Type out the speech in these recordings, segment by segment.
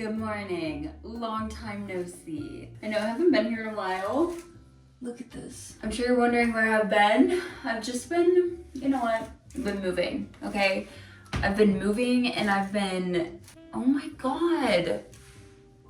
Good morning. Long time no see. I know I haven't been here in a while. Look at this. I'm sure you're wondering where I've been. I've just been, you know what? I've been moving, okay? I've been moving and I've been, oh my God.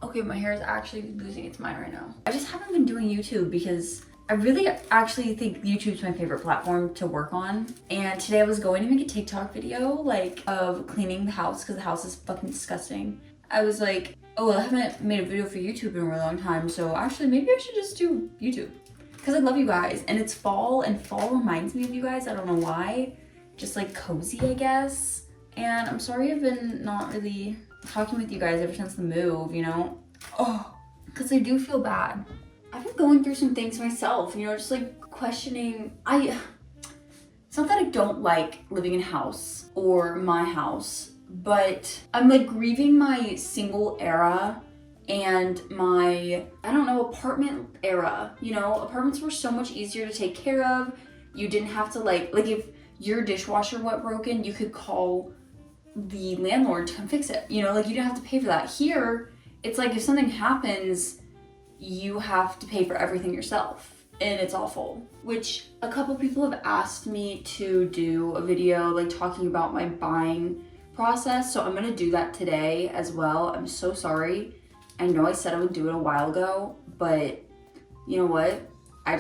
Okay, my hair is actually losing its mind right now. I just haven't been doing YouTube because I really actually think YouTube's my favorite platform to work on. And today I was going to make a TikTok video like of cleaning the house because the house is fucking disgusting. I was like, oh, I haven't made a video for YouTube in a really long time. So actually maybe I should just do YouTube because I love you guys and it's fall and fall reminds me of you guys. I don't know why, just like cozy, I guess. And I'm sorry I've been not really talking with you guys ever since the move, you know? Oh, because I do feel bad. I've been going through some things myself, you know, just like questioning, it's not that I don't like living in a house or my house, but I'm like grieving my single era and my, I don't know, apartment era, you know, apartments were so much easier to take care of. You didn't have to like if your dishwasher went broken, you could call the landlord to come fix it, you know, like you didn't have to pay for that. Here, it's like if something happens, you have to pay for everything yourself and it's awful. Which a couple people have asked me to do a video like talking about my buying process, so I'm gonna do that today as well. I'm so sorry. I know I said I would do it a while ago, but you know what? I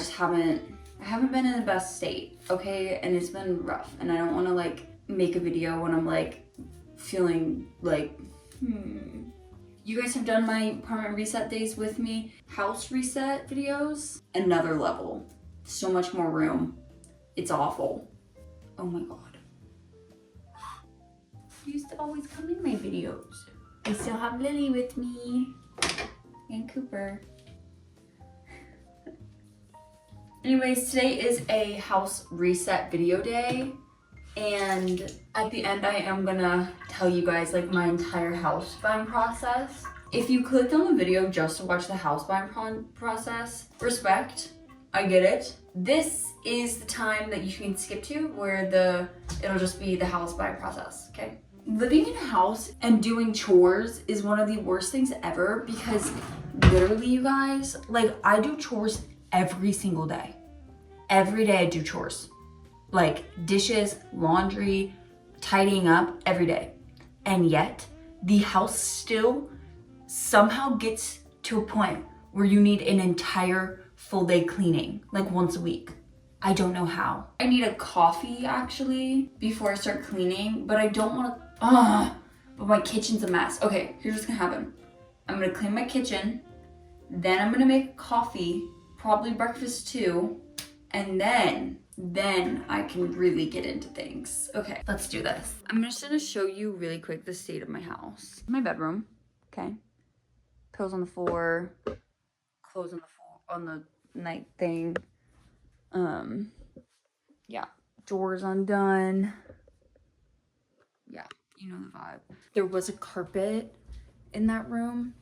haven't been in the best state, okay? And it's been rough and I don't wanna like make a video when I'm like feeling like, You guys have done my apartment reset days with me. House reset videos, another level. So much more room. It's awful. Oh my God. You used to always come in my videos. I still have Lily with me and Cooper. Anyways, today is a house reset video day. And at the end, I am gonna tell you guys like my entire house buying process. If you clicked on the video just to watch the house buying process, respect, I get it. This is the time that you can skip to where it'll just be the house buying process, okay? Living in a house and doing chores is one of the worst things ever because literally you guys, like I do chores every single day. Every day I do chores. Like dishes, laundry, tidying up every day. And yet the house still somehow gets to a point where you need an entire full day cleaning, like once a week. I don't know how. I need a coffee actually before I start cleaning, but I don't want to, but my kitchen's a mess. Okay, here's what's gonna happen. I'm gonna clean my kitchen, then I'm gonna make coffee, probably breakfast too, and then I can really get into things. Okay, let's do this. I'm just gonna show you really quick the state of my house. My bedroom, okay. Pillows on the floor, clothes on the floor, on the night thing. Yeah, doors undone. Yeah, you know the vibe. There was a carpet in that room,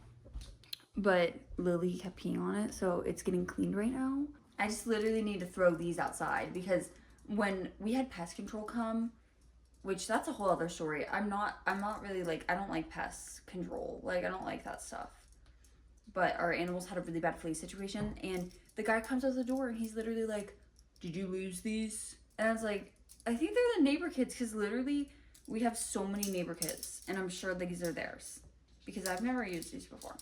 but Lily kept peeing on it, so it's getting cleaned right now. I just literally need to throw these outside because when we had pest control come, which that's a whole other story. I'm not really like, I don't like pest control. Like I don't like that stuff. But our animals had a really bad flea situation and the guy comes out the door and he's literally like, did you lose these? And I was like, I think they're the neighbor kids because literally we have so many neighbor kids and I'm sure these are theirs because I've never used these before.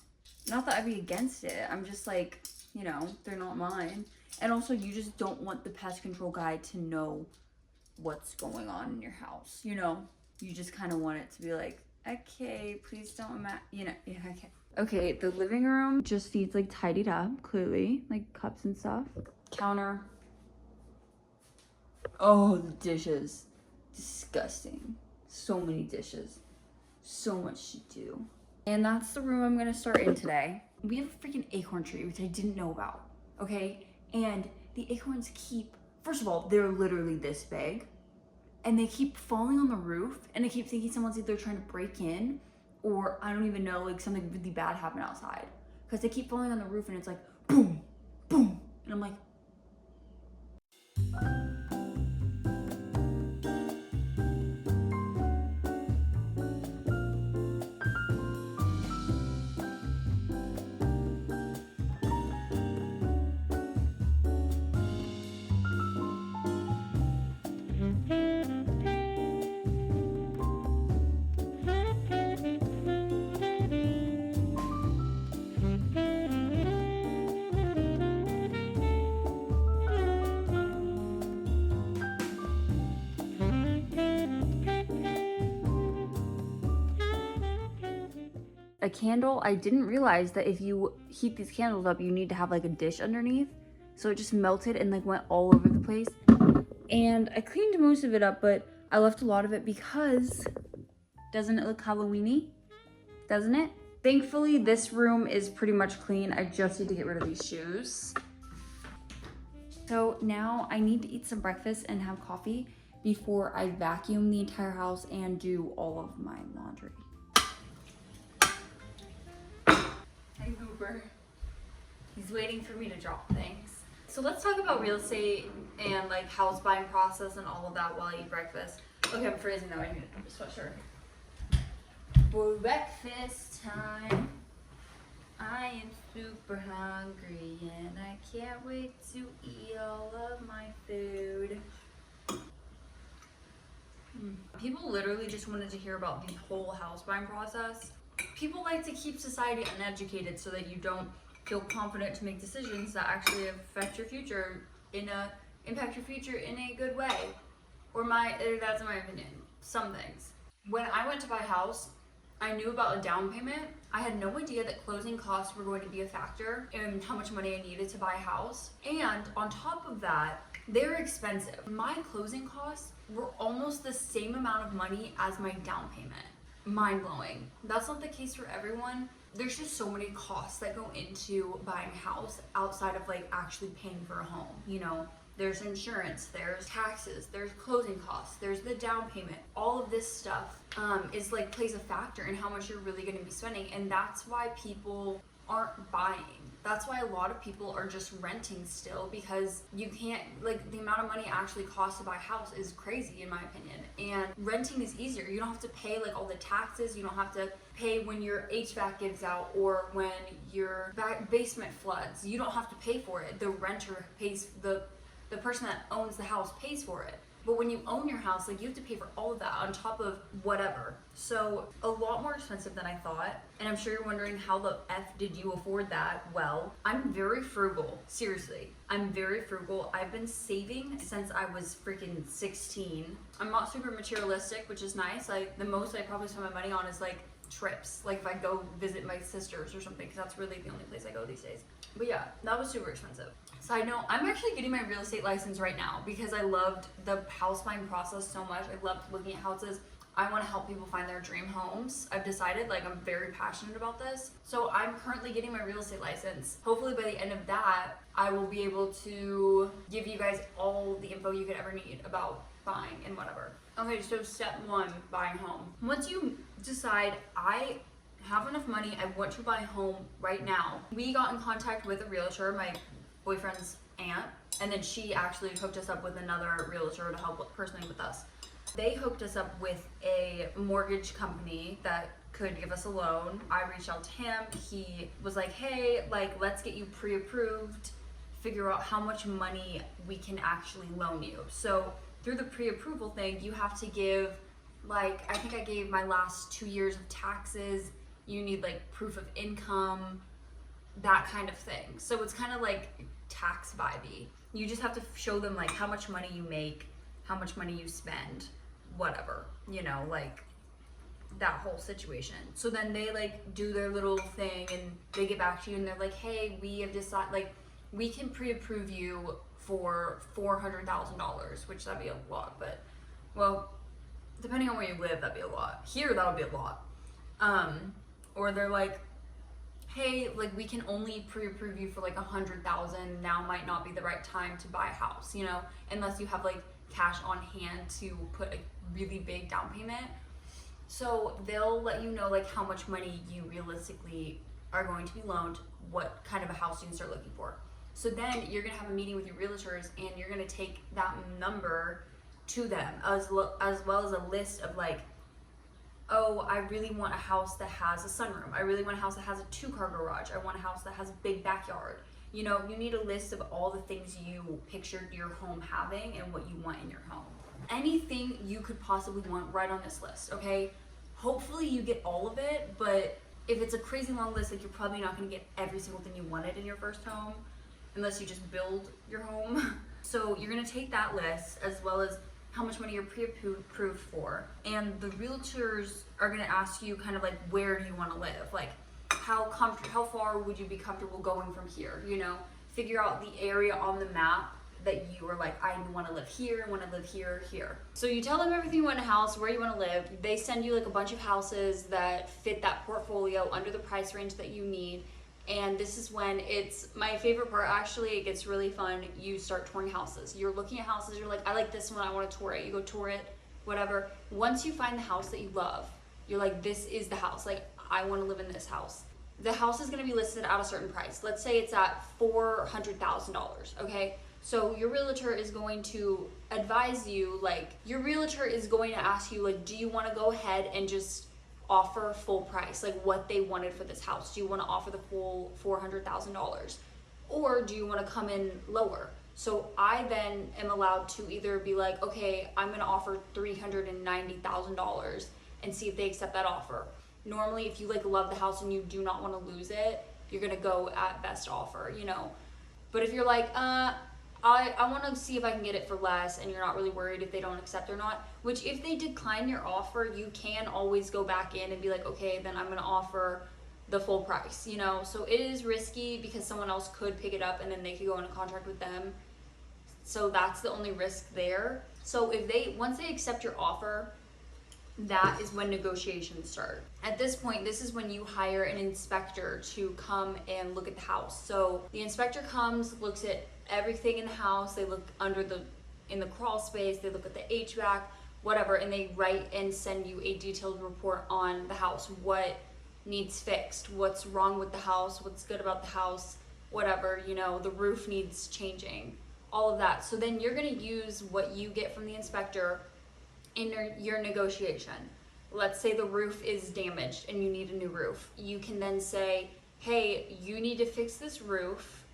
Not that I'd be against it. I'm just like, you know, they're not mine. And also you just don't want the pest control guy to know what's going on in your house, you know? You just kind of want it to be like, okay, please don't, you know, yeah, okay. Okay, the living room just needs like tidied up, clearly, like cups and stuff. Counter. Oh, the dishes. Disgusting. So many dishes. So much to do. And that's the room I'm gonna start in today. We have a freaking acorn tree, which I didn't know about, okay? And the acorns keep, first of all, they're literally this big. And they keep falling on the roof. And I keep thinking someone's either trying to break in or I don't even know, like something really bad happened outside. Because they keep falling on the roof and it's like, boom, boom. And I'm like, a candle. I didn't realize that if you heat these candles up, you need to have like a dish underneath. So it just melted and like went all over the place. And I cleaned most of it up, but I left a lot of it because doesn't it look Halloween-y? Doesn't it? Thankfully, this room is pretty much clean. I just need to get rid of these shoes. So now I need to eat some breakfast and have coffee before I vacuum the entire house and do all of my laundry. Hey, Hooper. He's waiting for me to drop things. So let's talk about real estate and like house buying process and all of that while I eat breakfast. Okay, I'm freezing though. I need a sweatshirt. Breakfast time. I am super hungry and I can't wait to eat all of my food. People literally just wanted to hear about the whole house buying process. People like to keep society uneducated so that you don't feel confident to make decisions that actually affect your future impact your future in a good way. That's my opinion. Some things. When I went to buy a house, I knew about a down payment. I had no idea that closing costs were going to be a factor in how much money I needed to buy a house. And on top of that, they're expensive. My closing costs were almost the same amount of money as my down payment. Mind blowing. That's not the case for everyone. There's just so many costs that go into buying a house outside of like actually paying for a home. You know, there's insurance, there's taxes, there's closing costs, there's the down payment. All of this stuff is like plays a factor in how much you're really going to be spending, and that's why people aren't buying. That's why a lot of people are just renting still, because you can't, like, the amount of money it actually costs to buy a house is crazy in my opinion. And renting is easier. You don't have to pay like all the taxes. You don't have to pay when your HVAC gives out or when your basement floods. You don't have to pay for it. The renter pays, the person that owns the house pays for it. But when you own your house, like, you have to pay for all of that on top of whatever. So a lot more expensive than I thought. And I'm sure you're wondering, how the F did you afford that? Well, I'm very frugal. Seriously, I'm very frugal. I've been saving since I was freaking 16. I'm not super materialistic, which is nice. The most I probably spend my money on is like trips. Like if I go visit my sisters or something, because that's really the only place I go these days. But yeah, that was super expensive. Side note, I'm actually getting my real estate license right now because I loved the house buying process so much. I loved looking at houses. I want to help people find their dream homes. I've decided, like, I'm very passionate about this. So I'm currently getting my real estate license. Hopefully by the end of that, I will be able to give you guys all the info you could ever need about buying and whatever. Okay, so step one, buying a home. Once you decide, I have enough money, I want to buy a home right now. We got in contact with a realtor, my boyfriend's aunt, and then she actually hooked us up with another realtor to help personally with us. They hooked us up with a mortgage company that could give us a loan. I reached out to him. He was like, hey, like, let's get you pre-approved, figure out how much money we can actually loan you. So through the pre-approval thing, you have to give, like, I think I gave my last 2 years of taxes. You need like proof of income, that kind of thing. So it's kind of like tax vibey. You just have to show them like how much money you make, how much money you spend, whatever, you know, like that whole situation. So then they like do their little thing and they get back to you and they're like, hey, we have decided, like, we can pre-approve you for $400,000, which that'd be a lot, but, well, depending on where you live, that'd be a lot. Here, that would be a lot. Or they're like, hey, like, we can only pre-approve you for like 100,000. Now might not be the right time to buy a house, you know, unless you have like cash on hand to put a really big down payment. So they'll let you know like how much money you realistically are going to be loaned, what kind of a house you can start looking for. So then you're gonna have a meeting with your realtors and you're gonna take that number to them as well as a list of like, oh, I really want a house that has a sunroom. I really want a house that has a 2-car garage. I want a house that has a big backyard. You know, you need a list of all the things you pictured your home having and what you want in your home. Anything you could possibly want right on this list, okay? Hopefully you get all of it, but if it's a crazy long list, like, you're probably not gonna get every single thing you wanted in your first home, unless you just build your home. So you're gonna take that list as well as how much money you're pre-approved for. And the realtors are gonna ask you kind of like, where do you wanna live? Like, how far would you be comfortable going from here? You know, figure out the area on the map that you are like, I want to live here, I want to live here, here. So you tell them everything you want in a house, where you want to live. They send you like a bunch of houses that fit that portfolio under the price range that you need. And this is when it's my favorite part. Actually, it gets really fun. You start touring houses. You're looking at houses, you're like, I like this one, I want to tour it. You go tour it, whatever. Once you find the house that you love, you're like, this is the house. Like, I want to live in this house. The house is going to be listed at a certain price. Let's say it's at $400,000, okay? So your realtor is going to advise you, like, your realtor is going to ask you, like, do you want to go ahead and just offer full price, like what they wanted for this house? Do you want to offer the full $400,000? Or do you want to come in lower? So I then am allowed to either be like, okay, I'm going to offer $390,000 and see if they accept that offer. Normally, if you like love the house and you do not want to lose it, you're going to go at best offer, you know. But if you're like, I want to see if I can get it for less, and you're not really worried if they don't accept or not, which if they decline your offer, you can always go back in and be like, okay, then I'm going to offer the full price, you know. So it is risky because someone else could pick it up and then they could go into contract with them. So that's the only risk there. So if once they accept your offer, that is when negotiations start. At this point, this is when you hire an inspector to come and look at the house. So the inspector comes, looks at everything in the house. They look in the crawl space, they look at the HVAC, whatever, and they write and send you a detailed report on the house. What needs fixed, what's wrong with the house, what's good about the house, whatever, you know, the roof needs changing, all of that. So then you're gonna use what you get from the inspector in your negotiation. Let's say the roof is damaged and you need a new roof. You can then say, hey, you need to fix this roof,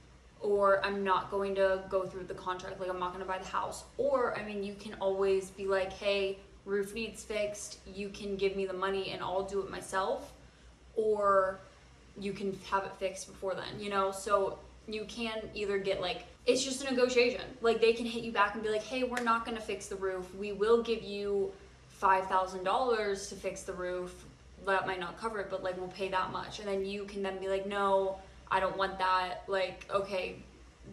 or I'm not going to go through the contract, like I'm not going to buy the house. Or, I mean, you can always be like, hey, roof needs fixed, you can give me the money and I'll do it myself, or you can have it fixed before then, you know. So you can either get, like, it's just a negotiation. Like, they can hit you back and be like, hey, we're not going to fix the roof. We will give you $5,000 to fix the roof. That might not cover it, but like, we'll pay that much. And then you can then be like, no, I don't want that. Like, okay,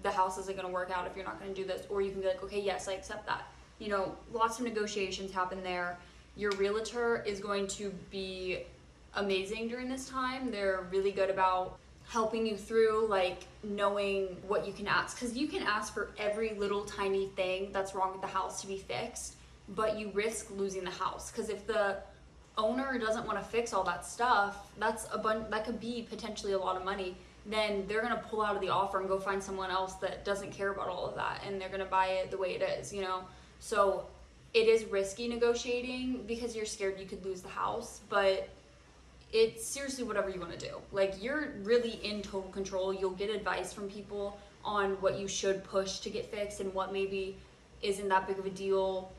the house isn't going to work out if you're not going to do this. Or you can be like, okay, yes, I accept that. You know, lots of negotiations happen there. Your realtor is going to be amazing during this time. They're really good about helping you through, like, knowing what you can ask, because you can ask for every little tiny thing that's wrong with the house to be fixed, but you risk losing the house, because if the owner doesn't want to fix all that stuff, that could be potentially a lot of money. Then they're going to pull out of the offer and go find someone else that doesn't care about all of that, and they're going to buy it the way it is, you know. So it is risky negotiating because you're scared you could lose the house, but it's seriously whatever you want to do. Like, you're really in total control. You'll get advice from people on what you should push to get fixed and what maybe isn't that big of a deal,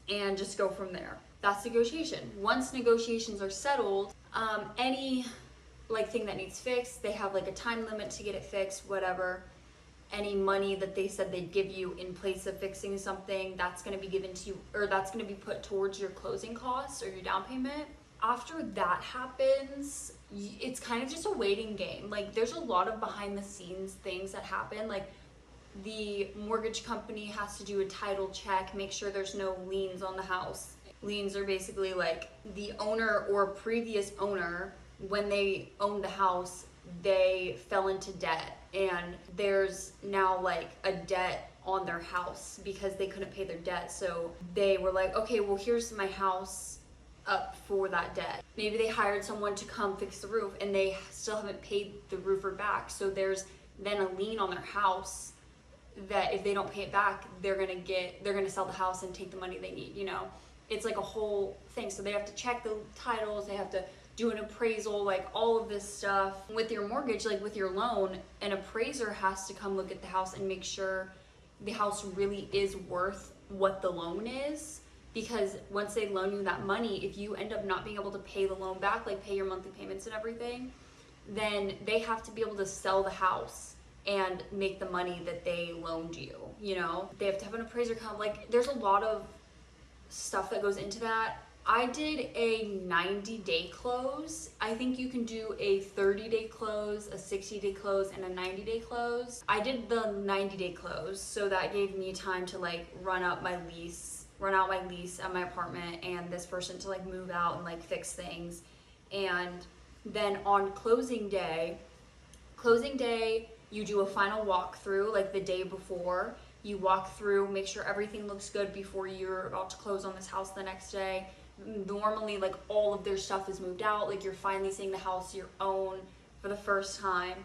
and just go from there. That's negotiation. Once negotiations are settled, any like thing that needs fixed, they have like a time limit to get it fixed, whatever. Any money that they said they'd give you in place of fixing something, that's going to be given to you, or that's going to be put towards your closing costs or your down payment. After that happens, it's kind of just a waiting game. Like, there's a lot of behind the scenes things that happen. Like, the mortgage company has to do a title check, make sure there's no liens on the house. Liens are basically like the owner or previous owner, when they owned the house, they fell into debt, and there's now like a debt on their house because they couldn't pay their debt. So they were like, okay, well, here's my house up for that debt. Maybe they hired someone to come fix the roof and they still haven't paid the roofer back. So there's then a lien on their house that if they don't pay it back, they're gonna sell the house and take the money they need, you know. It's like a whole thing. So they have to check the titles, they have to do an appraisal, like all of this stuff. With your mortgage, like with your loan, an appraiser has to come look at the house and make sure the house really is worth what the loan is. Because once they loan you that money, if you end up not being able to pay the loan back, like pay your monthly payments and everything, then they have to be able to sell the house and make the money that they loaned you, you know? They have to have an appraiser come, like there's a lot of stuff that goes into that. I did a 90-day close. I think you can do a 30-day close, a 60-day close, and a 90-day close. I did the 90-day close, so that gave me time to like run out my lease at my apartment, and this person to like move out and like fix things. And then on closing day, you do a final walkthrough like the day before. You walk through, make sure everything looks good before you're about to close on this house the next day. Normally, like all of their stuff is moved out, like you're finally seeing the house your own for the first time,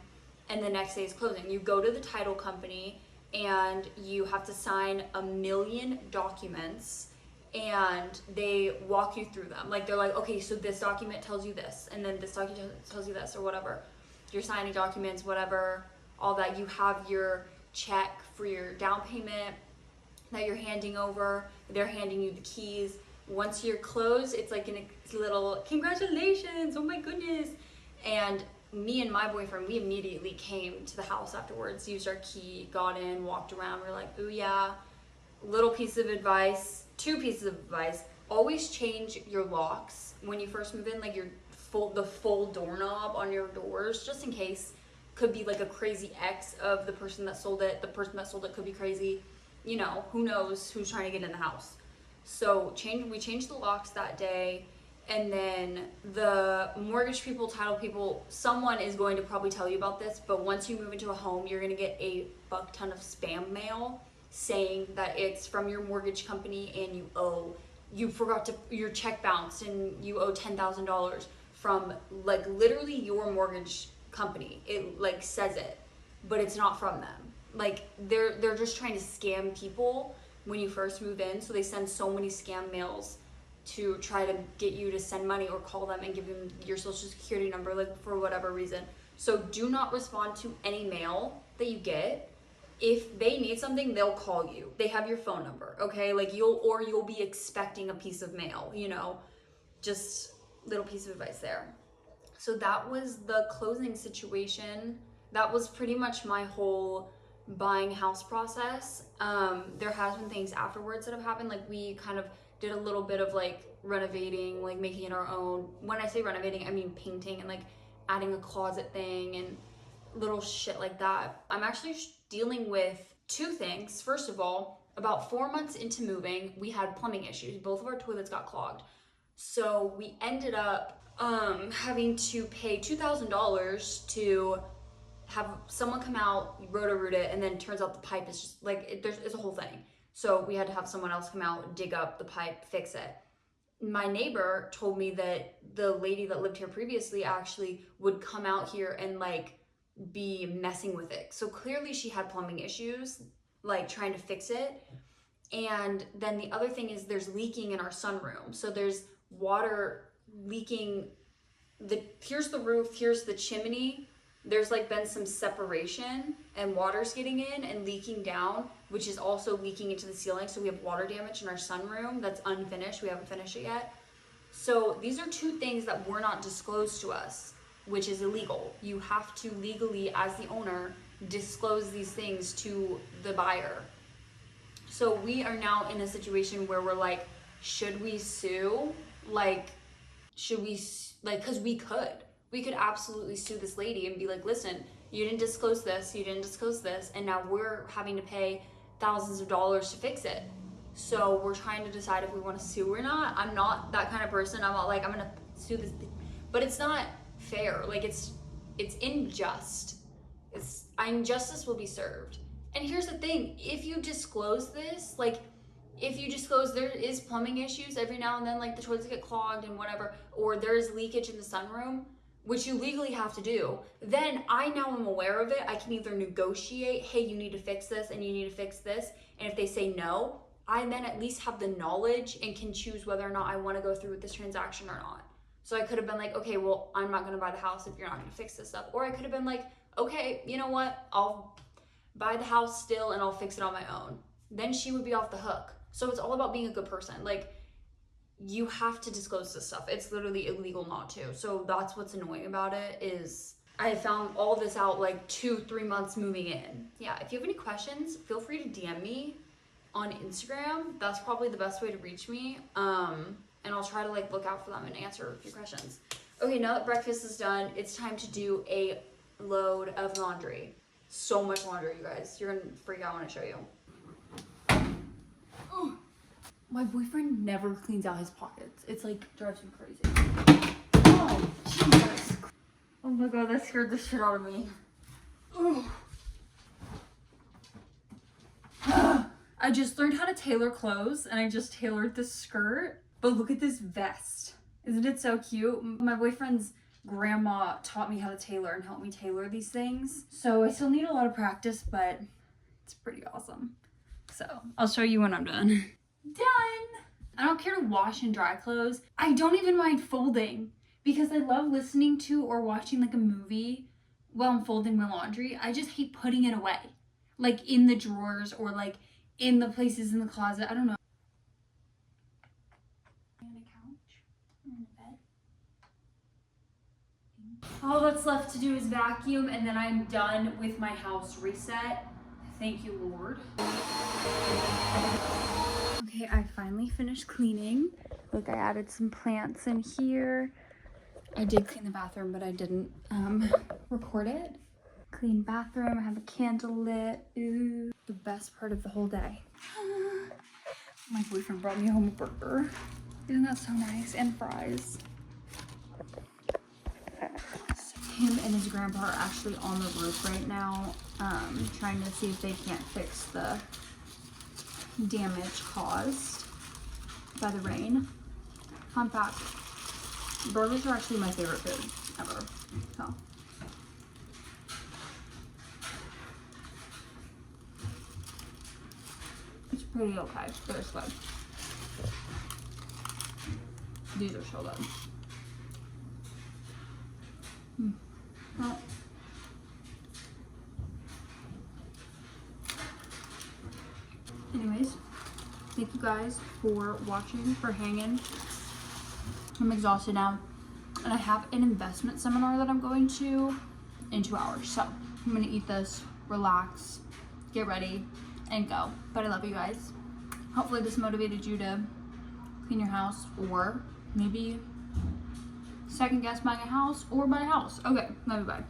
and the next day is closing. You go to the title company and you have to sign 1 million documents, and they walk you through them. Like they're like, okay, so this document tells you this, and then this document tells you this, or whatever. You're signing documents, whatever, all that. You have your check for your down payment that you're handing over. They're handing you the keys. Once you're closed, it's like a little congratulations, oh my goodness. And me and my boyfriend, we immediately came to the house afterwards, used our key, got in, walked around. We're like, ooh yeah. Little piece of advice, 2 pieces of advice. Always change your locks when you first move in, like the full doorknob on your doors, just in case. Could be like a crazy ex of the person that sold it. The person that sold it could be crazy. You know, who knows who's trying to get in the house. So we changed the locks that day, and then the mortgage people, title people, someone is going to probably tell you about this, but once you move into a home, you're going to get a buck ton of spam mail saying that it's from your mortgage company and your check bounced and you owe $10,000 from like literally your mortgage company. It like says it, but it's not from them. Like they're just trying to scam people when you first move in, so they send so many scam mails to try to get you to send money or call them and give them your social security number, like for whatever reason. So do not respond to any mail that you get. If they need something, they'll call you. They have your phone number, okay? Like you'll be expecting a piece of mail, you know? Just little piece of advice there. So that was the closing situation. That was pretty much my whole buying house process. There has been things afterwards that have happened. Like we kind of did a little bit of like renovating, like making it our own. When I say renovating, I mean painting and like adding a closet thing and little shit like that. I'm actually dealing with 2 things. First of all, about 4 months into moving, we had plumbing issues. Both of our toilets got clogged. So we ended up having to pay $2,000 to have someone come out, roto-root it, and then turns out the pipe is just like, it's a whole thing. So we had to have someone else come out, dig up the pipe, fix it. My neighbor told me that the lady that lived here previously actually would come out here and like be messing with it. So clearly she had plumbing issues, like trying to fix it. And then the other thing is there's leaking in our sunroom. So there's water leaking. Here's the roof, here's the chimney. There's like been some separation and water's getting in and leaking down, which is also leaking into the ceiling. So we have water damage in our sunroom that's unfinished. We haven't finished it yet. So these are 2 things that were not disclosed to us, which is illegal. You have to legally, as the owner, disclose these things to the buyer. So we are now in a situation where we're like, should we sue? Because we could absolutely sue this lady and be like, listen, you didn't disclose this, and now we're having to pay thousands of dollars to fix it. So we're trying to decide if we want to sue or not. I'm not that kind of person. I'm not like, I'm gonna sue this, but it's not fair. Like it's unjust. Injustice will be served. And here's the thing, if you disclose this, there is plumbing issues every now and then, like the toilets get clogged and whatever, or there is leakage in the sunroom, which you legally have to do, then I now am aware of it. I can either negotiate, hey, you need to fix this and you need to fix this. And if they say no, I then at least have the knowledge and can choose whether or not I want to go through with this transaction or not. So I could have been like, okay, well, I'm not going to buy the house if you're not going to fix this stuff. Or I could have been like, okay, you know what? I'll buy the house still and I'll fix it on my own. Then she would be off the hook. So it's all about being a good person. Like, you have to disclose this stuff. It's literally illegal not to. So that's what's annoying about it is I found all this out like 2-3 months moving in. Yeah, if you have any questions, feel free to DM me on Instagram. That's probably the best way to reach me. And I'll try to like look out for them and answer a few questions. Okay, now that breakfast is done, it's time to do a load of laundry. So much laundry, you guys. You're gonna freak out when I show you. Oh, my boyfriend never cleans out his pockets. It's like drives me crazy. Oh, Jesus. Oh my god, that scared the shit out of me. Oh. I just learned how to tailor clothes and I just tailored this skirt. But look at this vest. Isn't it so cute? My boyfriend's grandma taught me how to tailor and helped me tailor these things. So I still need a lot of practice, but it's pretty awesome. So I'll show you when I'm done. Done! I don't care to wash and dry clothes. I don't even mind folding because I love listening to or watching like a movie while I'm folding my laundry. I just hate putting it away. Like in the drawers or like in the places in the closet. I don't know. All that's left to do is vacuum and then I'm done with my house reset. Thank you, Lord. Okay, I finally finished cleaning. Look, I added some plants in here. I did clean the bathroom, but I didn't record it. Clean bathroom, I have a candle lit. Ooh, the best part of the whole day. My boyfriend brought me home a burger. Isn't that so nice? And fries. Him and his grandpa are actually on the roof right now, trying to see if they can't fix the damage caused by the rain. Fun fact, burgers are actually my favorite food ever. So. It's pretty okay, but it's good. These are so good. Well, anyways, thank you guys for watching, for hanging. I'm exhausted now, and I have an investment seminar that I'm going to in 2 hours. So I'm gonna eat this, relax, get ready, and go. But I love you guys. Hopefully this motivated you to clean your house or maybe second guess buying a house or buy a house. Okay, love you, bye.